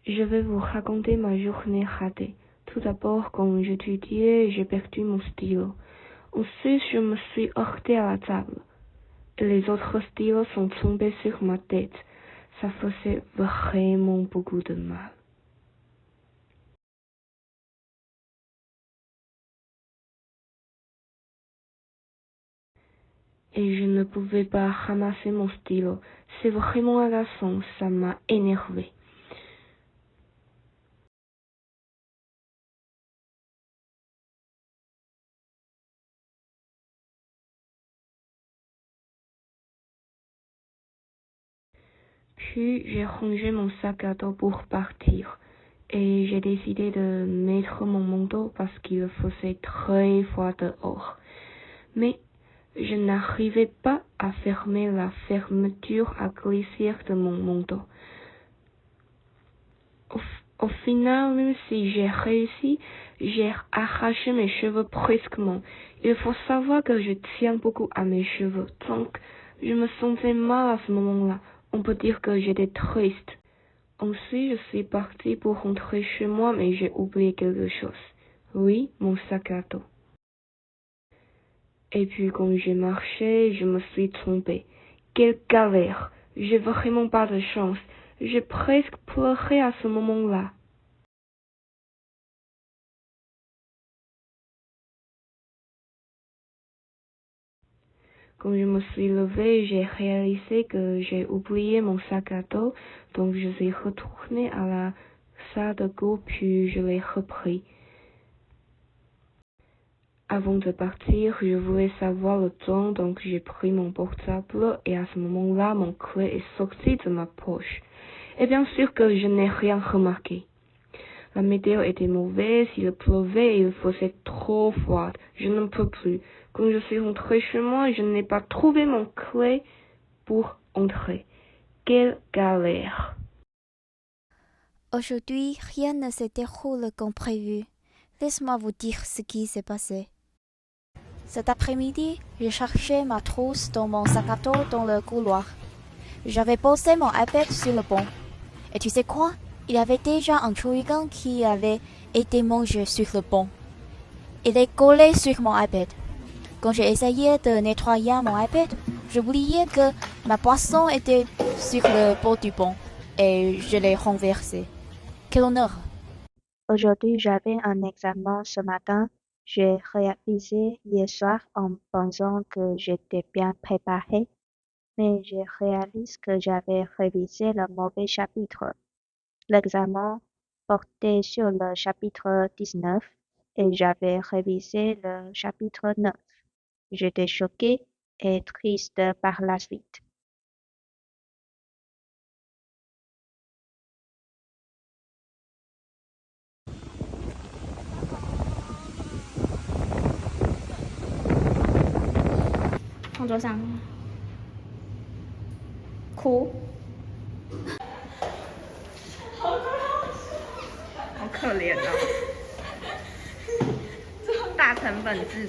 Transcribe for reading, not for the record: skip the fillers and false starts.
Je vais vous raconter ma journée ratée. Tout d'abord, quand j'étudiais, j'ai perdu mon stylo. Ensuite, je me suis heurté à la table. Et les autres stylos sont tombés sur ma tête. Ça faisait vraiment beaucoup de mal. Et je ne pouvais pas ramasser mon stylo. C'est vraiment agaçant, ça m'a énervé. Puis j'ai rangé mon sac à dos pour partir. Et j'ai décidé de mettre mon manteau parce qu'il faisait très froid dehors. Mais je n'arrivais pas à fermer la fermeture à glissière de mon manteau. Au final, même si j'ai réussi, j'ai arraché mes cheveux brusquement. Il faut savoir que je tiens beaucoup à mes cheveux, donc je me sentais mal à ce moment-là. On peut dire que j'étais triste. Ensuite, je suis partie pour rentrer chez moi, mais j'ai oublié quelque chose. Oui, mon sac à dos. Et puis quand j'ai marché, je me suis trompée. Quelle galère! J'ai vraiment pas de chance. J'ai presque pleuré à ce moment-là. Quand je me suis levée, j'ai réalisé que j'ai oublié mon sac à dos, donc je suis retournée à la salle de cours puis je l'ai repris. Avant de partir, je voulais savoir le temps, donc j'ai pris mon portable et à ce moment-là, mon clé est sorti de ma poche. Et bien sûr que je n'ai rien remarqué. La météo était mauvaise, il pleuvait et il faisait trop froid. Je n'en peux plus. Quand je suis rentrée chez moi, je n'ai pas trouvé mon clé pour entrer. Quelle galère! Aujourd'hui, rien ne s'est déroulé comme prévu. Laisse-moi vous dire ce qui s'est passé. Cet après-midi, je cherchais ma trousse dans mon sac à dos dans le couloir. J'avais posé mon iPad sur le banc. Et tu sais quoi? Il y avait déjà un chewing-gum qui avait été mangé sur le banc. Il est collé sur mon iPad. Quand j'ai essayé de nettoyer mon iPad, j'oubliais que ma boisson était sur le bord du banc et je l'ai renversée. Quel honneur! Aujourd'hui, j'avais un examen ce matin. J'ai réalisé hier soir en pensant que j'étais bien préparé, mais je réalise que j'avais révisé le mauvais chapitre. L'examen portait sur le chapitre 19 et j'avais révisé le chapitre 9. J'étais choquée et triste par la suite. Cool. 好可怜哦，大成本制。